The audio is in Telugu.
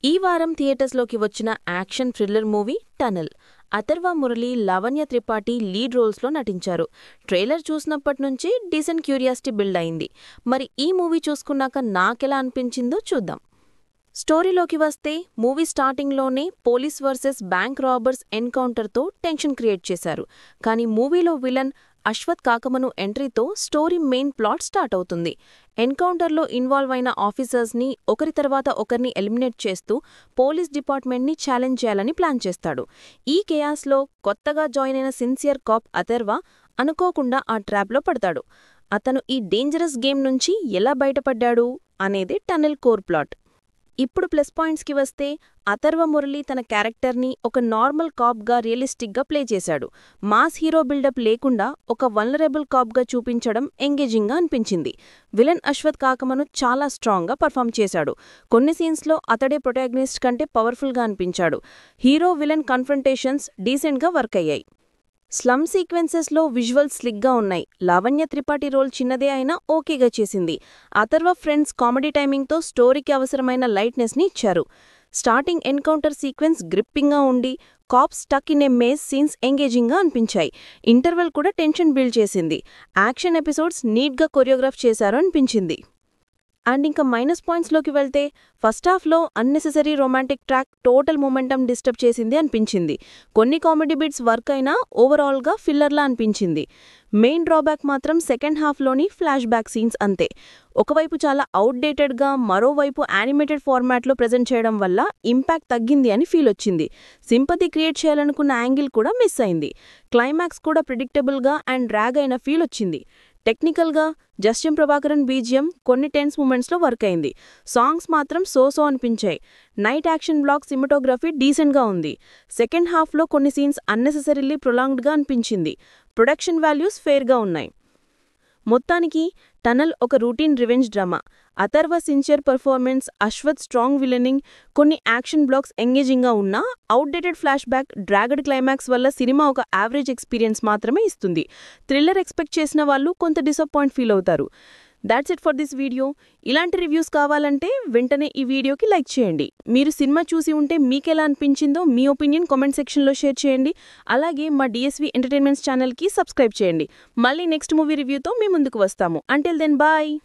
ఈ వారం థియేటర్స్లోకి వచ్చిన action thriller movie tunnel. Atharva Murali, Lavanya Tripathi lead రోల్స్లో నటించారు. ట్రైలర్ చూసినప్పటి నుంచి డీసెంట్ క్యూరియాసిటీ బిల్డ్ అయింది. మరి ఈ మూవీ చూసుకున్నాక నాకెలా అనిపించిందో చూద్దాం. స్టోరీలోకి వస్తే మూవీ స్టార్టింగ్లోనే పోలీస్ వర్సెస్ బ్యాంక్ రాబర్స్ ఎన్కౌంటర్తో టెన్షన్ క్రియేట్ చేశారు. కానీ మూవీలో విలన్ అశ్వత్ కాకమను ఎంట్రీతో స్టోరీ మెయిన్ ప్లాట్ స్టార్ట్ అవుతుంది. ఎన్కౌంటర్లో ఇన్వాల్వ్ అయిన ఆఫీసర్స్ని ఒకరి తర్వాత ఒకరిని ఎలిమినేట్ చేస్తూ పోలీస్ డిపార్ట్మెంట్ని ఛాలెంజ్ చేయాలని ప్లాన్ చేస్తాడు. ఈ కేయాస్లో కొత్తగా జాయిన్ అయిన సిన్సియర్ కాప్ అథర్వ అనుకోకుండా ఆ ట్రాప్లో పడతాడు. అతను ఈ డేంజరస్ గేమ్ నుంచి ఎలా బయటపడ్డాడు అనేదే టనల్ కోర్ ప్లాట్. ఇప్పుడు ప్లస్ పాయింట్స్కి వస్తే అథర్వ మురళి తన క్యారెక్టర్ని ఒక నార్మల్ కాప్గా రియలిస్టిక్గా ప్లే చేశాడు. మాస్ హీరో బిల్డప్ లేకుండా ఒక వల్నరబుల్ కాప్గా చూపించడం ఎంగేజింగ్గా అనిపించింది. విలన్ అశ్వత్ కాకమను చాలా స్ట్రాంగ్గా పర్ఫామ్ చేశాడు. కొన్ని సీన్స్లో అతడే ప్రొటాగనిస్ట్ కంటే పవర్ఫుల్గా అనిపించాడు. హీరో విలన్ కన్ఫ్రంటేషన్స్ డీసెంట్గా వర్క్ అయ్యాయి. స్లమ్ సీక్వెన్సెస్లో విజువల్స్ స్లిక్గా ఉన్నాయి. లావణ్య త్రిపాఠి రోల్ చిన్నదే అయినా ఓకేగా చేసింది. అథర్వ ఫ్రెండ్స్ కామెడీ టైమింగ్తో స్టోరీకి అవసరమైన లైట్నెస్ని ఇచ్చారు. స్టార్టింగ్ ఎన్కౌంటర్ సీక్వెన్స్ గ్రిప్పింగ్గా ఉండి cops stuck in a maze scenes ఎంగేజింగ్గా అనిపించాయి. ఇంటర్వెల్ కూడా టెన్షన్ బిల్డ్ చేసింది. యాక్షన్ ఎపిసోడ్స్ నీట్గా కొరియోగ్రాఫ్ చేశారు అనిపించింది. అండ్ ఇంకా మైనస్ పాయింట్స్లోకి వెళ్తే ఫస్ట్ హాఫ్లో unnecessary romantic track total momentum disturb చేసింది అనిపించింది. కొన్ని కామెడీ బిట్స్ వర్క్ అయినా ఓవరాల్గా ఫిల్లర్లా అనిపించింది. మెయిన్ డ్రాబ్యాక్ మాత్రం సెకండ్ హాఫ్లోని ఫ్లాష్ బ్యాక్ సీన్స్ అంతే. ఒకవైపు చాలా అవుట్డేటెడ్గా, మరోవైపు యానిమేటెడ్ ఫార్మాట్లో ప్రజెంట్ చేయడం వల్ల ఇంపాక్ట్ తగ్గింది అని ఫీల్ వచ్చింది. సింపతి క్రియేట్ చేయాలనుకున్న యాంగిల్ కూడా మిస్ అయింది. క్లైమాక్స్ కూడా ప్రిడిక్టబుల్గా అండ్ డ్రాగ్ అయిన ఫీల్ వచ్చింది. టెక్నికల్గా జస్టిన్ ప్రభాకరన్ బీజిఎం కొన్ని టెన్స్ మూమెంట్స్లో వర్క్ అయింది. సాంగ్స్ మాత్రం సో అనిపించాయి. నైట్ యాక్షన్ బ్లాక్ సినిమాటోగ్రఫీ డీసెంట్గా ఉంది. సెకండ్ హాఫ్లో కొన్ని సీన్స్ అన్నెసెసరీలీ ప్రొలాంగ్డ్గా అనిపించింది. ప్రొడక్షన్ వాల్యూస్ ఫెయిర్గా ఉన్నాయి. మొత్తానికి టనల్ ఒక routine revenge drama. Atharva sincere performance, Ashwath strong villaining, కొన్ని యాక్షన్ బ్లాక్స్ ఎంగేజింగ్గా ఉన్నా outdated flashback, dragged climax వల్ల సినిమా ఒక యావరేజ్ ఎక్స్పీరియన్స్ మాత్రమే ఇస్తుంది. థ్రిల్లర్ ఎక్స్పెక్ట్ చేసిన వాళ్ళు కొంత డిసప్పాయింట్ ఫీల్ అవుతారు. That's it for this video. ఇలాంటి రివ్యూస్ కావాలంటే వెంటనే ఈ వీడియోకి లైక్ చేయండి. మీరు సినిమా చూసి ఉంటే మీకెలా అనిపించిందో మీ ఒపీనియన్ కామెంట్ సెక్షన్లో షేర్ చేయండి. అలాగే మా డిఎస్వి ఎంటర్టైన్మెంట్స్ ఛానల్కి సబ్స్క్రైబ్ చేయండి. మళ్ళీ నెక్స్ట్ మూవీ రివ్యూతో మీ ముందుకు వస్తాము. Until then bye.